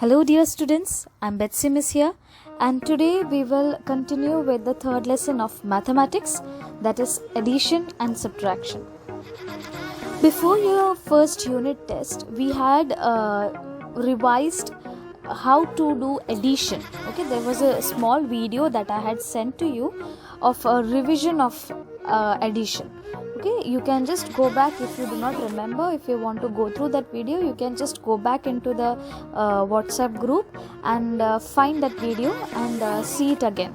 Hello dear students, I'm Betsy Miss here, and today we will continue with the third lesson of mathematics, that is addition and subtraction. Before your first unit test, we had revised how to do addition. Okay, there was a small video that I had sent to you of a revision of addition. Okay, you can just go back if you do not remember. If you want to go through that video, you can just go back into the WhatsApp group and find that video and see it again.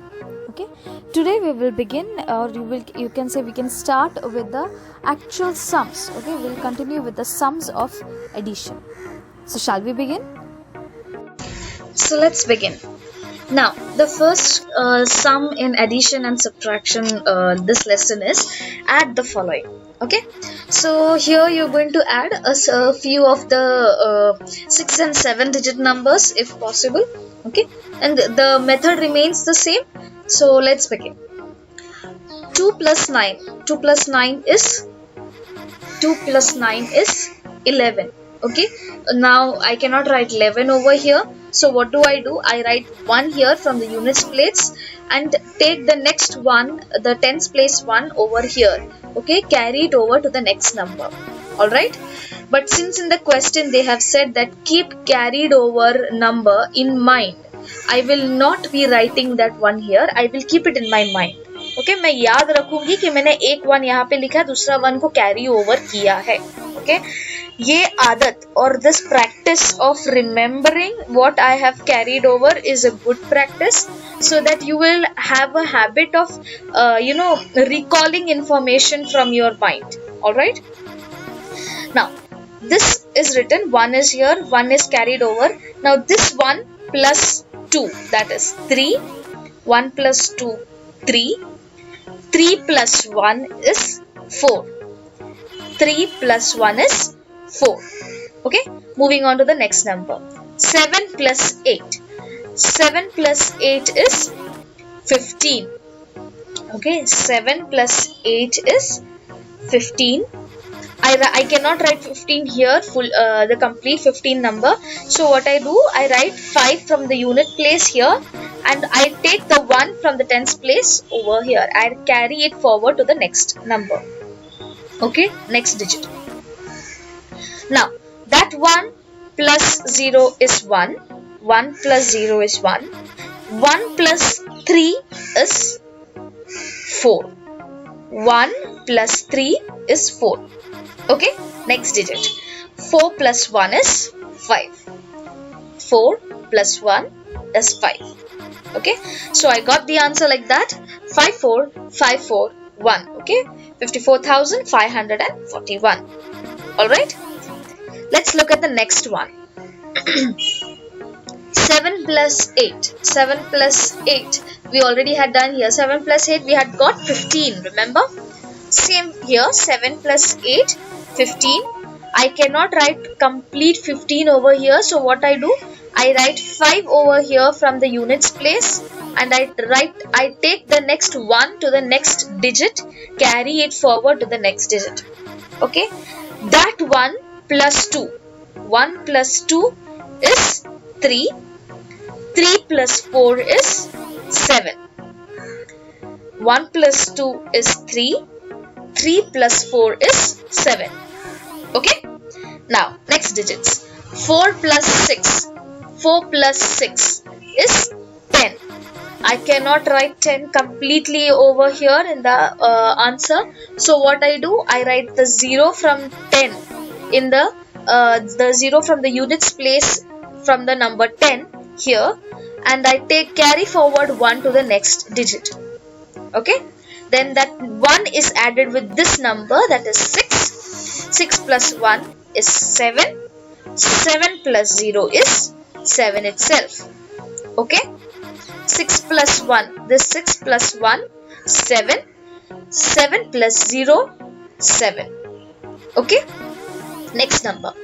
Okay, today we will begin, or you can say we can start with the actual sums. Okay, we'll continue with the sums of addition. So shall we begin? So let's begin. Now, the first sum in addition and subtraction this lesson is add the following. Okay, so here you're going to add a few of the 6 and 7 digit numbers if possible. Okay, and the method remains the same. So let's begin. 2 plus 9. 2 plus 9 is 11. Okay, now I cannot write 11 over here. So what do? I write 1 here from the units place and take the next one, the tens place 1 over here. Okay, carry it over to the next number. Alright, but since in the question they have said that keep carried over number in mind, I will not be writing that one here. I will keep it in my mind. Okay, मैं याद रखूंगी कि मैंने एक 1 यहाँ पे लिखा, दूसरा 1 को कैरी ओवर किया है. Okay, ये आदत और this practice of remembering what I have carried over is a good practice, so that you will have a habit of recalling information from your mind. Alright, now this is written, 1 is here, 1 is carried over. Now this 1 plus 2, that is 3. 1 plus 2, 3. 3 plus 1 is 4. 3 plus 1 is 4. Okay, moving on to the next number. 7 plus 8. 7 plus 8 is 15. Okay, 7 plus 8 is 15. I cannot write 15 here, the complete 15 number. So what I do, I write 5 from the unit place here and I take the 1 from the tens place over here. I carry it forward to the next number. Okay, next digit. Now, that 1 plus 0 is 1. 1 plus 0 is 1. 1 plus 3 is 4. 1 plus 3 is 4. Okay, next digit. 4 plus 1 is 5. 4 plus 1 is 5. Okay, so I got the answer like that. 54541. Okay, 54,541. Alright, let's look at the next one. 7 plus 8. 7 plus 8. We already had done here. 7 plus 8, we had got 15. Remember? Same here. 7 plus 8, 15. I cannot write complete 15 over here. So what I do? I write 5 over here from the units place and I take the next 1 to the next digit, carry it forward to the next digit. Okay, that 1 plus 2. 1 plus 2 is 3. 3 plus 4 is 7. 1 plus 2 is 3. 3 plus 4 is 7. Okay, now next digits. 4 plus 6. 4 plus 6 is 10. I cannot write 10 completely over here in the answer. So what I do, I write the 0 from 10 in the 0 from the units place from the number 10 here, and I carry forward 1 to the next digit. Okay, then that 1 is added with this number, that is 6. 6 plus 1 is 7. 7 plus 0 is 7 itself. Okay, 6 plus 1, this 6 plus 1, 7. 7 plus 0, 7. Okay, next number.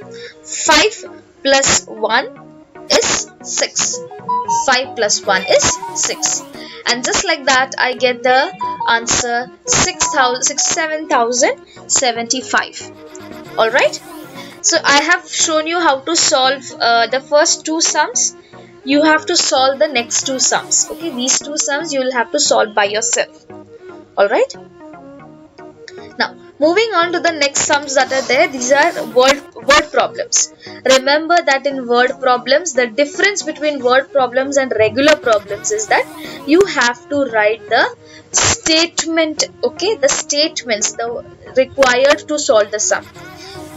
5 plus 1 is 6. 5 plus 1 is 6. And just like that, I get the answer 67,075. Alright, So I have shown you how to solve the first two sums. You have to solve the next two sums. Okay, these two sums you will have to solve by yourself. Alright. Now moving on to the next sums that are there. These are word problems. Remember that in word problems, the difference between word problems and regular problems is that you have to write the statement. Okay, the statements the required to solve the sum.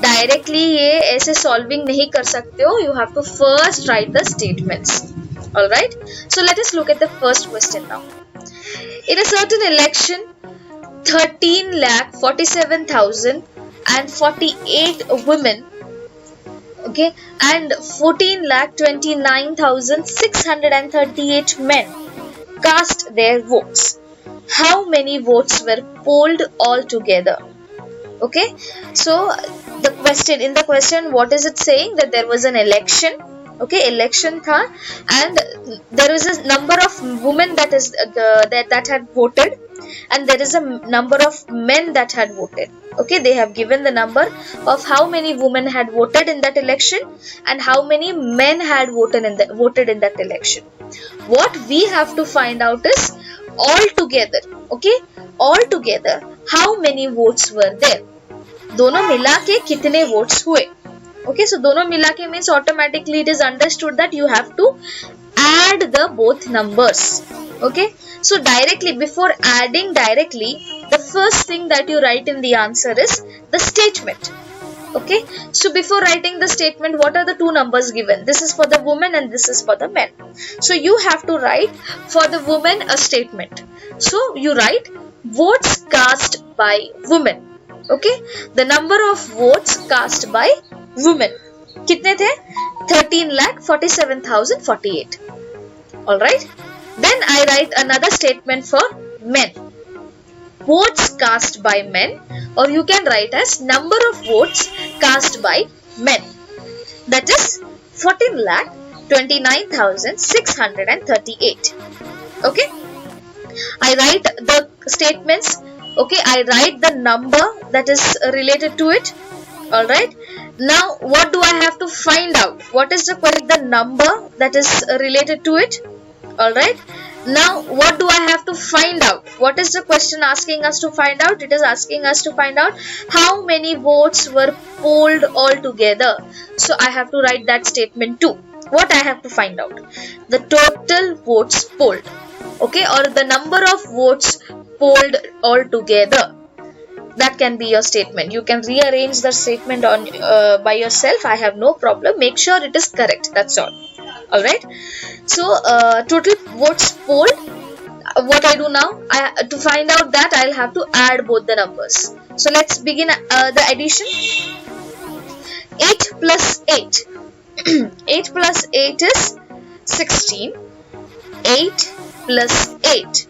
Directly ये ऐसे solving नहीं कर सकते हो. You have to first write the statements. Alright, so let us look at the first question now. In a certain election, 13,47,048 women, okay, and 14,29,638 men cast their votes. How many votes were polled altogether? Okay, so the question, in the question, what is it saying? That there was an election. Okay, election tha, and there is a number of women that is that had voted, and there is a number of men that had voted. Okay, they have given the number of how many women had voted in that election and how many men had voted in that election. What we have to find out is all together. Okay, all together how many votes were there. दोनों मिला के कितने votes हुए. Okay, so दोनों मिला के means automatically it is understood that you have to add the both numbers. Okay, so directly, before adding directly, the first thing that you write in the answer is the statement. Okay, so before writing the statement, what are the two numbers given? This is for the woman and this is for the men. So you have to write for the woman a statement. So you write votes cast by women. Okay, the number of votes cast by women कितने थे? 13,47,048. Alright, then I write another statement for men. Votes cast by men, or you can write as number of votes cast by men. That is 14,29,638. Okay, I write the statements. Okay, I write the number that is related to it. Alright, now what do I have to find out? What is the number that is related to it? Alright, now what do I have to find out? What is the question asking us to find out? It is asking us to find out how many votes were polled altogether. So I have to write that statement too. What I have to find out? The total votes polled. Okay, or the number of votes polled altogether. That can be your statement. You can rearrange the statement on by yourself. I have no problem. Make sure it is correct. That's all. Alright. So total votes polled. What I do now? To find out that, I'll have to add both the numbers. So let's begin the addition. 8 plus 8. 8 plus 8 is 16. 8 plus 8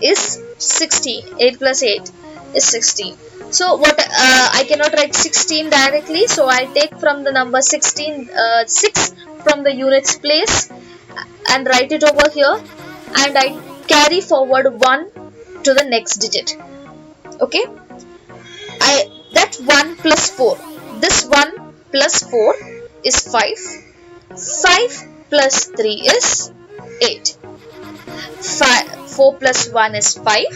is 16. 8 plus 8 is 16. So what I cannot write 16 directly, so I take from the number 16 6 from the units place and write it over here, and I carry forward 1 to the next digit. Okay, that 1 plus 4, this 1 plus 4 is 5. 5 plus 3 is 8. 4 plus 1 is 5.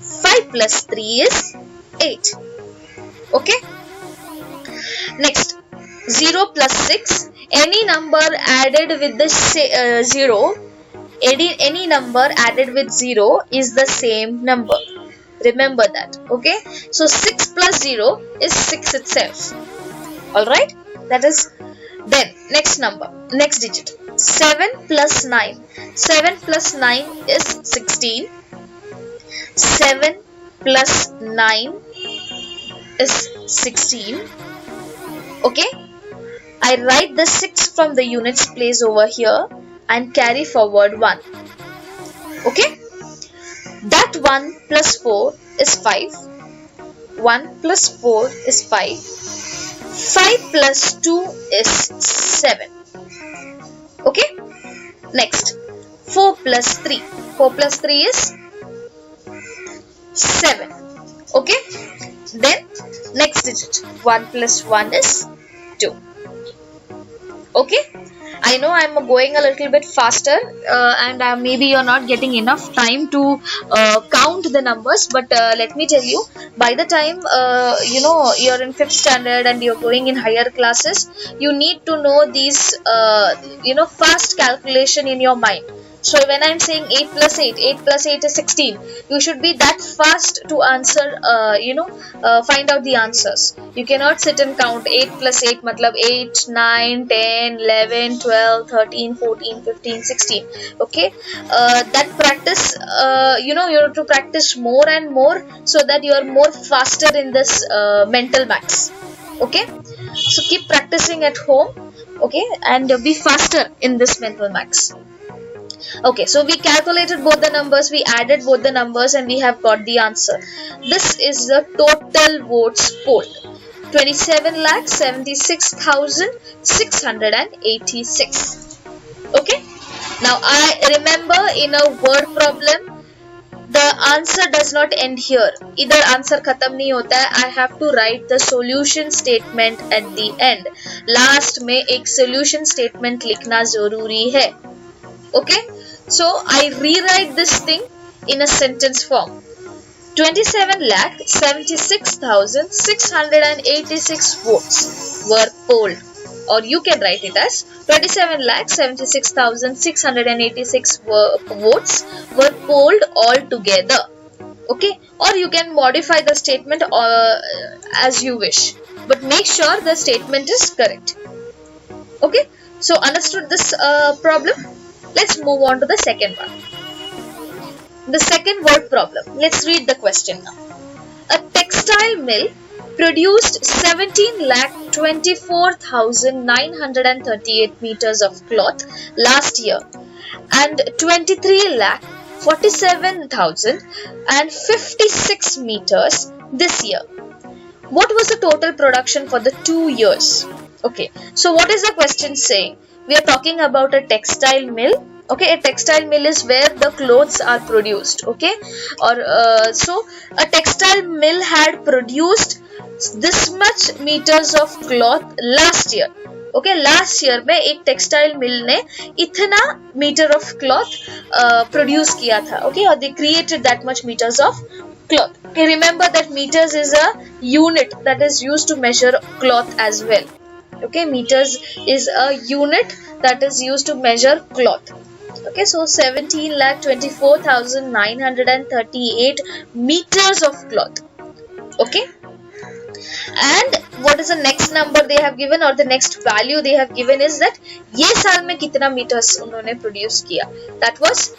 5 plus 3 is 8. Okay, next 0 plus 6. Any number added with the 0, any number added with 0 is the same number. Remember that. Okay, so 6 plus 0 is 6 itself. Alright, that is. Then next number, next digit, 7 plus 9. 7 plus 9 is 16. 7 plus 9 is 16. Okay, I write the 6 from the units place over here and carry forward 1. Okay, that 1 plus 4 is 5. 1 plus 4 is 5. 5 plus 2 is 7. Okay, next 4 plus 3. 4 plus 3 is 7. Okay, then next digit, 1 plus 1 is Okay, I know I'm going a little bit faster, and maybe you're not getting enough time to count the numbers, but let me tell you, by the time you're in 5th standard and you're going in higher classes, you need to know these fast calculation in your mind. So when I'm saying 8 plus 8, 8 plus 8 is 16, you should be that fast to answer, find out the answers. You cannot sit and count 8 plus 8 matlab 8, 9, 10, 11, 12, 13, 14, 15, 16. Okay, that practice, you have to practice more and more so that you are more faster in this mental maths. Okay, so keep practicing at home. Okay, and be faster in this mental maths. Okay, so we calculated both the numbers, we added both the numbers, and we have got the answer. This is the total votes polled. 27,76,686. Okay, now I remember in a word problem, the answer does not end here. Either answer khatam nahi hota hai, I have to write the solution statement at the end. Last में एक solution statement लिखना जरूरी है. Okay, so I rewrite this thing in a sentence form. 27,76,686 votes were polled, or you can write it as 27,76,686 votes were polled altogether. Okay, or you can modify the statement as you wish, but make sure the statement is correct. Okay, so understood this problem? Let's move on to the second one. The second word problem. Let's read the question now. A textile mill produced 17,24,938 meters of cloth last year and 23,47,056 meters this year. What was the total production for the 2 years? Okay, so what is the question saying? We are talking about a textile mill. Okay, a textile mill is where the clothes are produced. Okay, or so a textile mill had produced this much meters of cloth last year. Okay, last year में एक textile mill ने इतना meter of cloth produce किया था. Okay, or they created that much meters of cloth. Okay, remember that meters is a unit that is used to measure cloth as well. Okay, meters is a unit that is used to measure cloth. Okay, so 17,24,938 meters of cloth. Okay, and what is the next number they have given, or the next value they have given is that ये साल में कितना meters उन्होंने produce किया? That was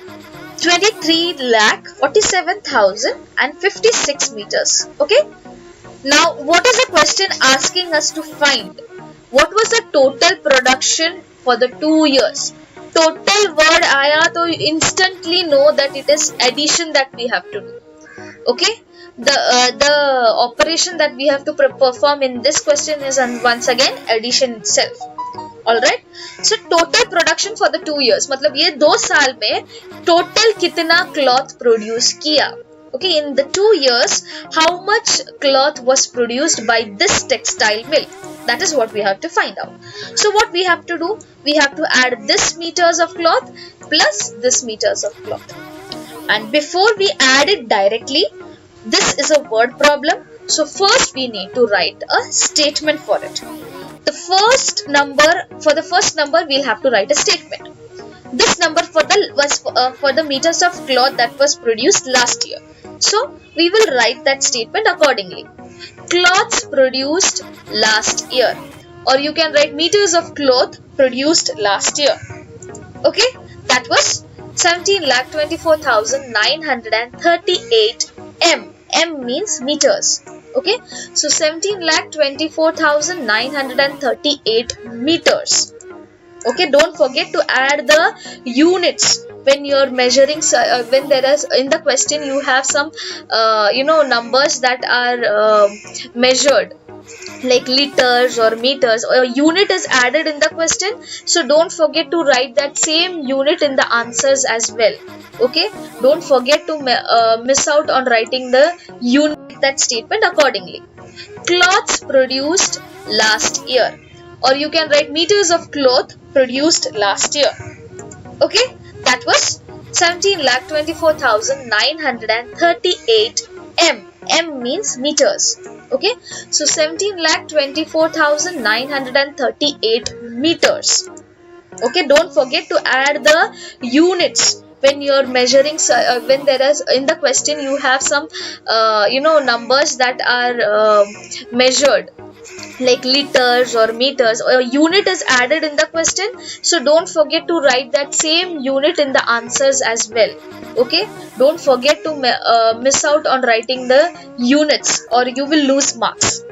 23,47,056 meters. Okay, now what is the question asking us to find? What was the total production for the 2 years? Total word आया तो instantly know that it is addition that we have to do. Okay, the operation that we have to perform in this question is once again addition itself. Alright, so total production for the 2 years, मतलब ये 2 साल में total कितना cloth produce किया. Okay, in the 2 years, how much cloth was produced by this textile mill? That is what we have to find out. So what we have to do? We have to add this meters of cloth plus this meters of cloth. And before we add it directly, this is a word problem. So first we need to write a statement for it. For the first number, we'll have to write a statement. This number was for the meters of cloth that was produced last year. So we will write that statement accordingly. Cloths produced last year, or you can write meters of cloth produced last year. Okay, that was 17,24,938 m. M means meters. Okay, so 17,24,938 meters. Okay, don't forget to add the units when you're measuring. When there is in the question you have some numbers that are measured, like liters or meters, or unit is added in the question, so don't forget to write that same unit in the answers as well. Okay, don't forget to miss out on writing the unit, that statement accordingly. Cloths produced last year. or you can write meters of cloth produced last year. Okay, that was 17,24,938 m. M means meters. Okay, so 17,24,938 meters. Okay, don't forget to add the units when you're measuring. When there is in the question you have some numbers that are measured, like liters or meters, or a unit is added in the question, so don't forget to write that same unit in the answers as well. Okay, don't forget to miss out on writing the units or you will lose marks.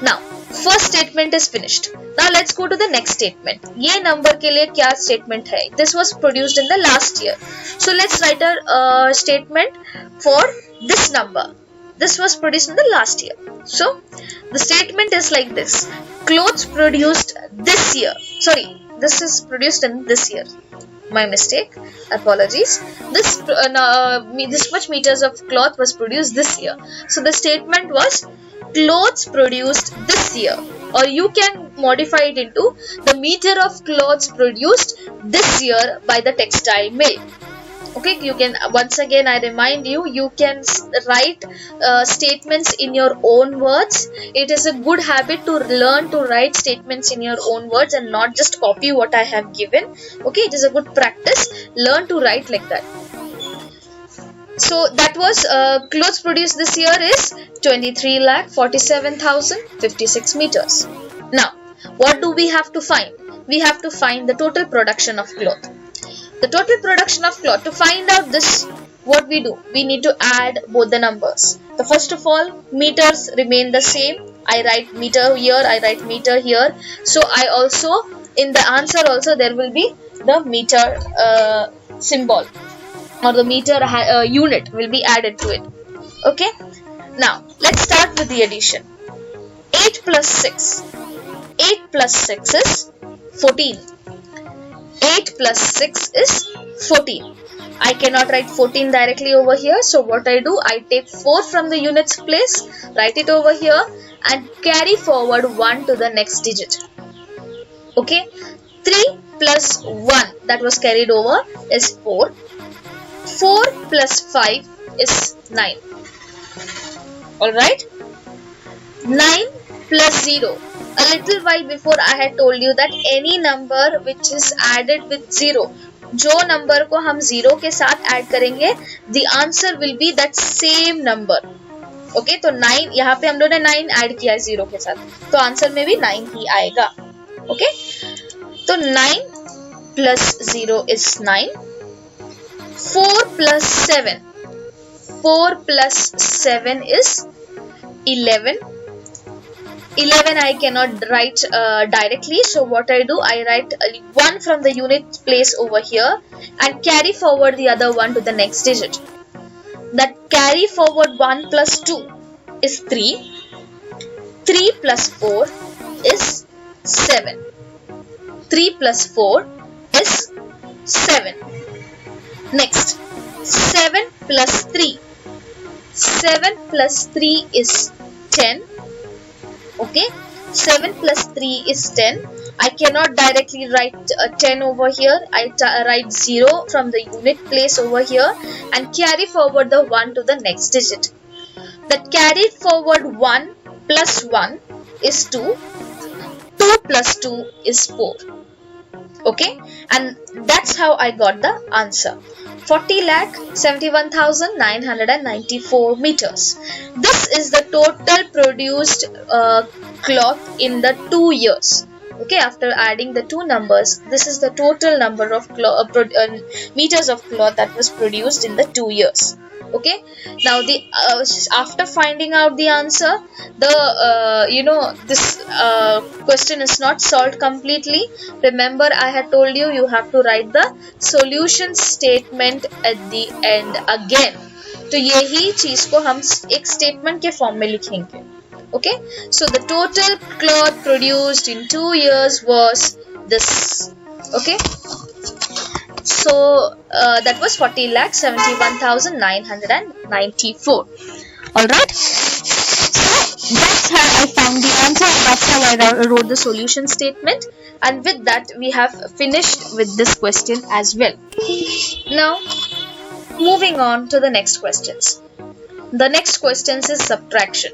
Now first statement is finished. Now let's go to the next statement. ये number के लिए क्या statement है? This was produced in the last year. So let's write a statement for this number. This was produced in the last year. So the statement is like this: clothes produced this year. Sorry, this is produced in this year. My mistake. Apologies. This much meters of cloth was produced this year. So the statement was clothes produced this year, or you can modify it into the meter of clothes produced this year by the textile mill. Okay, you can, once again I remind you, you can write statements in your own words. It is a good habit to learn to write statements in your own words and not just copy what I have given. Okay, it is a good practice. Learn to write like that. So that was clothes produced this year is 23,47,056 meters. Now what do we have to find? We have to find the total production of cloth. The total production of cloth. To find out this, what we do? We need to add both the numbers. So first of all, meters remain the same. I write meter here, I write meter here. So I also, in the answer also, there will be the meter symbol, or the meter unit will be added to it. Okay, now let's start with the addition. 8 plus 6. 8 plus 6 is 14. 8 plus 6 is 14. I cannot write 14 directly over here, so what I do, I take 4 from the units place, write it over here and carry forward 1 to the next digit. Okay, 3 plus 1 that was carried over is 4. 4 plus 5 is 9. Alright, 9 plus 0. A little while before I had told you that any number which is added with 0, जो number को हम 0 के साथ add करेंगे, the answer will be that same number. Okay, तो 9, यहाँ पे हम लोगों ने 9 add किया है 0 के साथ, तो answer में भी 9 ही आएगा. Okay, तो 9 plus 0 is 9. 4 plus 7. 4 plus 7 is 11. 11 I cannot write directly, so what I do, I write 1 from the unit place over here and carry forward the other one to the next digit. That carry forward 1 plus 2 is 3. 3 plus 4 is 7. 3 plus 4 is 7. Next, 7 plus 3. 7 plus 3 is 10. Okay, 7 plus 3 is 10. I cannot directly write 10 over here. I write 0 from the unit place over here and carry forward the 1 to the next digit. That carried forward 1 plus 1 is 2. 2 plus 2 is 4. Okay, and that's how I got the answer. 40,71,994 meters. This is the total produced cloth in the 2 years. Okay, after adding the two numbers, this is the total number of meters of cloth that was produced in the 2 years. Okay, now the after finding out the answer, the this question is not solved completely. Remember, I had told you have to write the solution statement at the end again. तो यही चीज को हम एक statement के form में लिखेंगे. Okay, so the total cloth produced in 2 years was this. Okay, so that was 40,71,994. All right, so that's that's how I found the answer, and that's how I wrote the solution statement. And with that, we have finished with this question as well. Now, moving on to the next questions. The next questions is subtraction.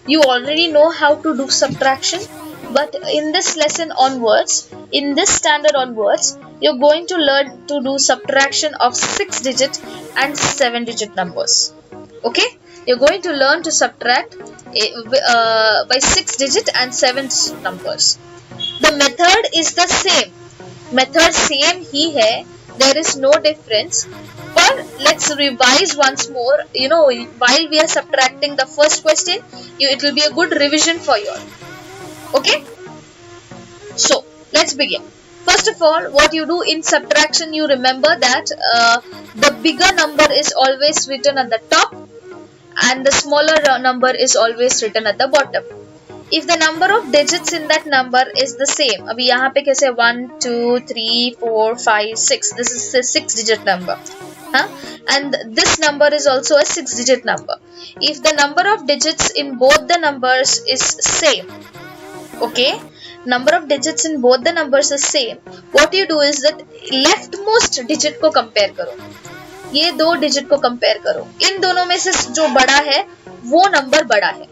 You already know how to do subtraction, but in this lesson onwards, in this standard onwards, you're going to learn to do subtraction of 6-digit and 7-digit numbers. Okay? You're going to learn to subtract by 6-digit and 7 numbers. The method is the same. Method same ही है. There is no difference. But let's revise once more. While we are subtracting the first question, it will be a good revision for you all. Okay? So, let's begin. First of all, what you do in subtraction, you remember that the bigger number is always written at the top and the smaller number is always written at the bottom. If the number of digits in that number is the same, अभी यहाँ पे कैसे 1, 2, 3, 4, 5, 6, this is a 6-digit number. And this number is also a 6-digit number. If the number of digits in both the numbers is same, okay, number of digits in both the numbers is same, what you do is that leftmost digit को compare करो. ये दो digit को compare करो. इन दोनों में से जो बड़ा है वो number बड़ा है.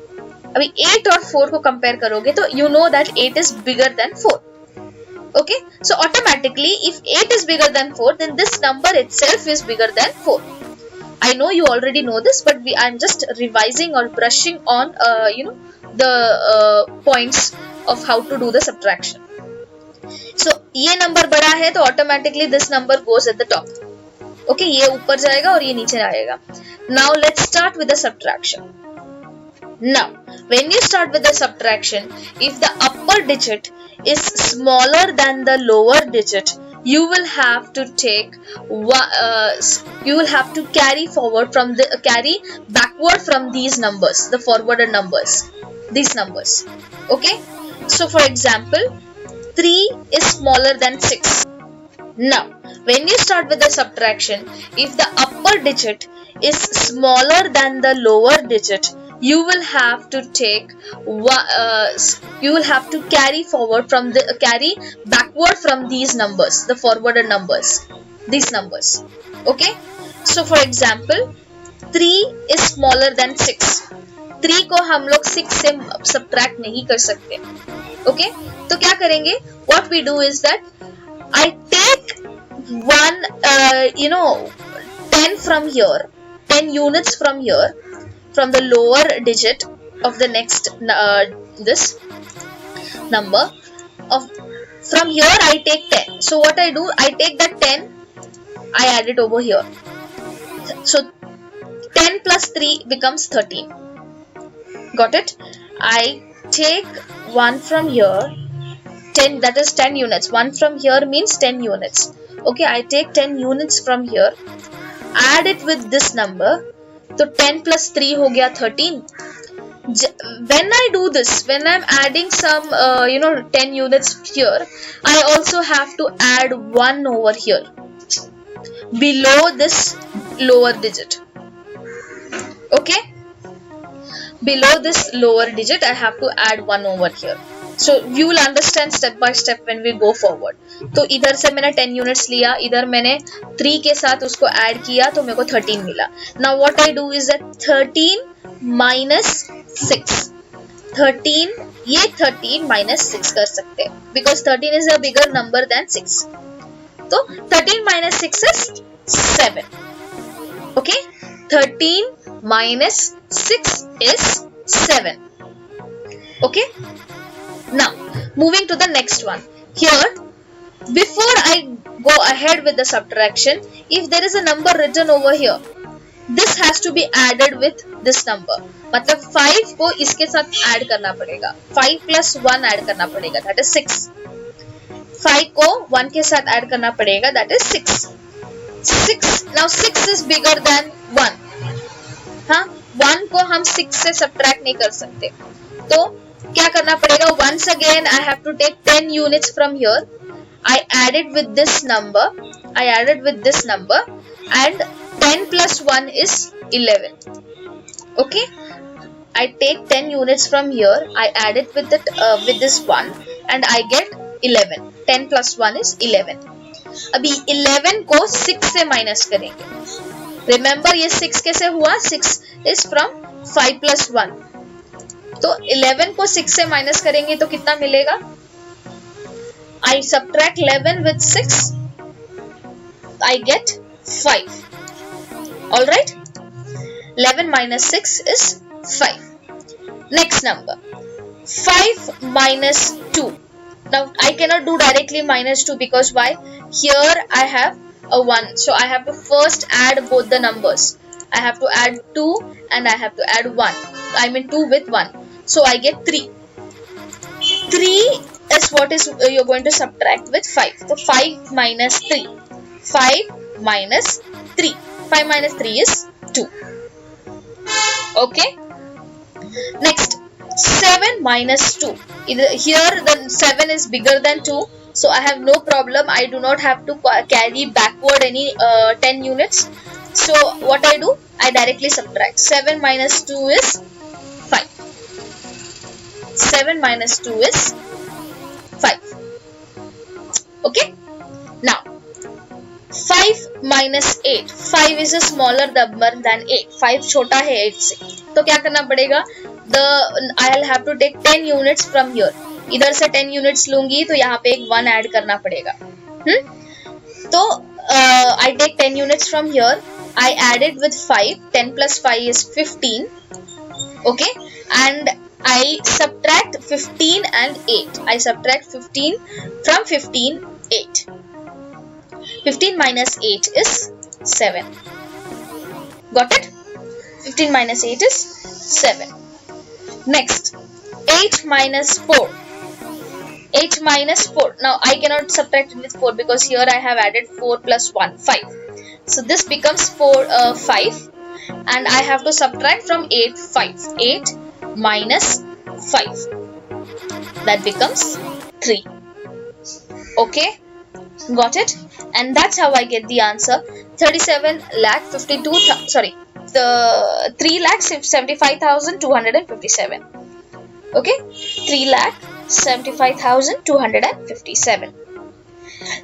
अभी 8 और 4 को compare करोगे तो you know that 8 is bigger than 4. Okay, so automatically if 8 is bigger than 4, then this number itself is bigger than 4. I know you already know this, but I'm just revising or brushing on the points of how to do the subtraction. So ये number बड़ा है तो automatically this number goes at the top. Okay, ये ऊपर जाएगा और ये नीचे आएगा. Now let's start with the subtraction. Now, when you start with the subtraction, if the upper digit is smaller than the lower digit, you will have to take you will have to carry backward from these numbers, the forwarded numbers, these numbers. Okay, so for example, 3 is smaller than 6. Now, when you start with the subtraction, if the upper digit is smaller than the lower digit, you will have to take you will have to carry backward from these numbers, the forwarded numbers, these numbers. Okay, so for example, 3 is smaller than 6. 3 को हम लोग 6 से subtract नहीं कर सकते. Okay, तो क्या करेंगे? What we do is that I take 10 from here, 10 units from here, from the lower digit of the next this number. From here I take 10. So what I do, I take that 10, I add it over here. So 10 plus 3 becomes 13. Got it? I take 1 from here, 10, that is 10 units. 1 from here means 10 units. Okay, I take 10 units from here, add it with this number. So 10 plus 3 हो गया 13. When I do this, when I'm adding some 10 units here, I also have to add 1 over here below this lower digit. Okay, below this lower digit I have to add 1 over here. So you will understand step by step when we go forward. तो इधर से मैंने 10 units लिया, इधर मैंने 3 के साथ उसको add किया तो मेरे को 13 मिला. Now what I do is that 13 minus 6. 13, ये 13 minus 6 कर सकते हैं because 13 is a bigger number than 6. तो 13 minus 6 is 7. Okay, 13 minus 6 is 7. Okay. Now, moving to the next one. Here, before I go ahead with the subtraction, if there is a number written over here, this has to be added with this number. मतलब 5 को इसके साथ add करना पड़ेगा. 5 plus 1 add करना पड़ेगा, that is 6. 5 को 1 के साथ add करना पड़ेगा, that is 6. 6, now 6 is bigger than 1. हाँ, 1 को हम 6 से subtract नहीं कर सकते. तो क्या करना पड़ेगा? Once again I have to take 10 units from here. I add it with this number. And 10 plus 1 is 11. Okay. I take 10 units from here, I add it with this 1 and I get 11. 10 plus 1 is 11. अभी 11 को 6 से minus करेंगे. Remember ये 6 कैसे हुआ? 6 is from 5 plus 1. तो 11 को 6 से माइनस करेंगे तो कितना मिलेगा? I subtract 11 with 6, I get 5. Alright? 11 minus 6 is 5. Next number, 5 minus 2. Now I cannot do directly minus 2 because why? Here I have a 1. So I have to first add both the numbers. I have to add 2 and I have to add 1. I mean 2 with 1. So I get 3. 3 is what is you're going to subtract with 5. So 5 minus 3. 5 minus 3. 5 minus 3 is 2. Okay. Next, 7 minus 2. Here the 7 is bigger than 2. So I have no problem. I do not have to carry backward any 10 units. So what I do? I directly subtract. 7 minus 2 is 5. 7 minus 2 is 5. Okay. Now 5 minus 8. 5 is a smaller number than 8. 5 छोटा है 8 से. तो क्या करना पड़ेगा? I'll have to take 10 units from here. इधर से 10 units लूंगी तो यहाँ पे एक 1 ऐड करना पड़ेगा. तो I take 10 units from here. I add it with 5. 10 plus 5 is 15. Okay. And I subtract 15 and 8. I subtract 15 from 15, 8. 15 minus 8 is 7. Got it? 15 minus 8 is 7. Next, 8 minus 4. 8 minus 4. Now I cannot subtract it with 4 because here I have added 4 plus 1, 5. So this becomes 5 and I have to subtract from 8, 5. 8 minus 5. That becomes 3. Okay? Got it? And that's how I get the answer. 3,75,257. Okay, 3,75,257.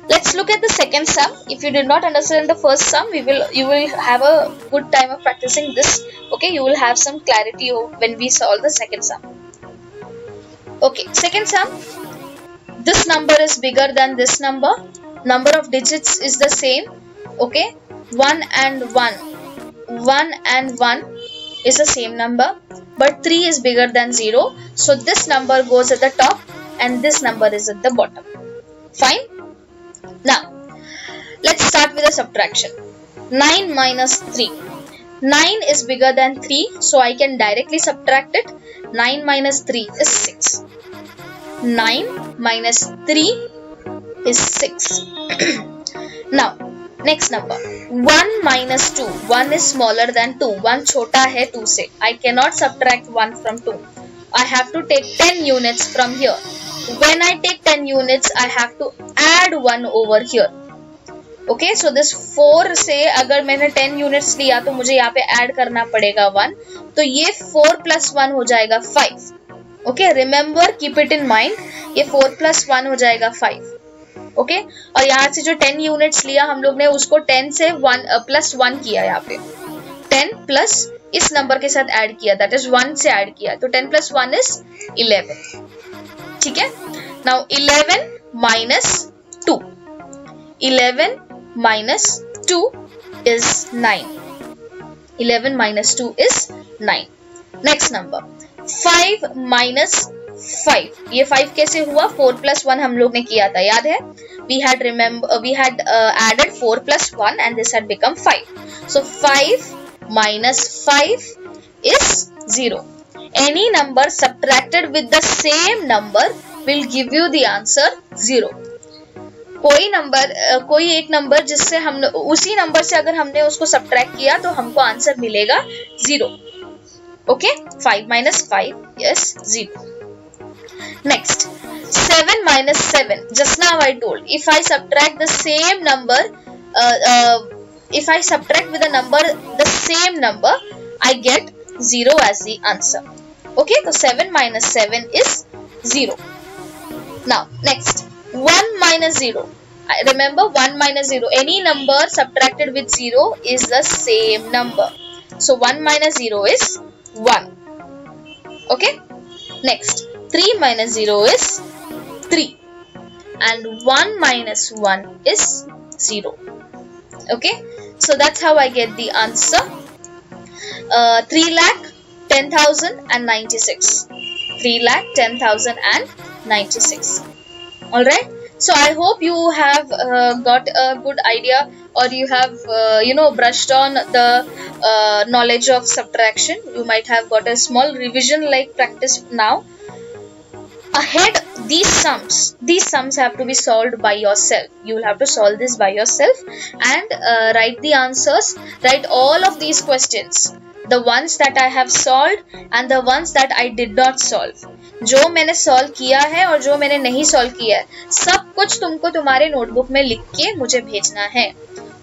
Let's look at the second sum. If you did not understand the first sum, you will have a good time of practicing this. Okay, you will have some clarity when we solve the second sum. Okay, second sum. This number is bigger than this number. Number of digits is the same. Okay, 1 and 1. 1 and 1 is the same number, but 3 is bigger than 0. So this number goes at the top and this number is at the bottom. Fine. Now, let's start with a subtraction. 9 minus 3. 9 is bigger than 3, so I can directly subtract it. 9 minus 3 is 6. 9 minus 3 is 6. Now, next number. 1 minus 2. 1 is smaller than 2. 1 छोटा है 2 से. I cannot subtract 1 from 2. I have to take 10 units from here. When I take 10 units, I have to add 1 over here. Okay, so this 4 से अगर मैंने 10 units लिया तो मुझे यहाँ पे add करना पड़ेगा 1. तो ये 4 plus 1 हो जाएगा 5. Okay, remember, keep it in mind. ये 4 plus 1 हो जाएगा 5. Okay, और यहाँ से जो 10 units लिया हम लोग ने उसको 10 से 1 plus 1 किया यहाँ पे. 10 plus इस नंबर के साथ ऐड किया, that is 1 से ऐड किया. तो 10 plus 1 is 11. ठीक है. Now 11 minus 2. 11 minus 2 is 9. 11 minus 2 is 9. Next number. 5 minus 5. ये 5 कैसे हुआ? 4 plus 1 हम लोग ने किया था, याद है? We had added 4 plus 1 and this had become 5. So 5 minus 5 is 0. Any number subtracted with the same number will give you the answer 0. कोई एक नंबर जिससे हम उसी नंबर से अगर हमने उसको सब्ट्रैक्ट किया तो हमको आंसर मिलेगा 0. Okay, 5 minus 5 is 0. Next, 7 minus 7. Just now I told, if I subtract the same number, if I subtract with a number the same number, I get 0 as the answer. Okay, so 7 minus 7 is 0. Now next, 1 minus 0. Remember, 1 minus 0, any number subtracted with 0 is the same number. So 1 minus 0 is 1. Okay, next, 3 minus 0 is 3 and 1 minus 1 is 0. Okay, so that's how I get the answer. 3,10,096. 3,10,096. Alright, so I hope you have got a good idea, or you have brushed on the knowledge of subtraction. You might have got a small revision like practice now. Ahead, these sums have to be solved by yourself. You will have to solve this by yourself and write the answers. Write all of these questions, the ones that I have solved and the ones that I did not solve. जो मैंने solve किया है और जो मैंने नहीं solve किया है, सब कुछ तुमको तुम्हारे नोटबुक में लिख के मुझे भेजना है.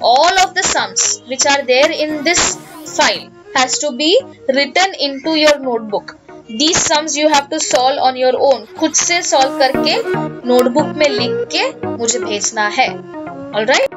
All of the sums which are there in this file has to be written into your notebook. These sums you have to solve on your own. खुद से सॉल्व करके नोटबुक में लिख के मुझे भेजना है. Alright?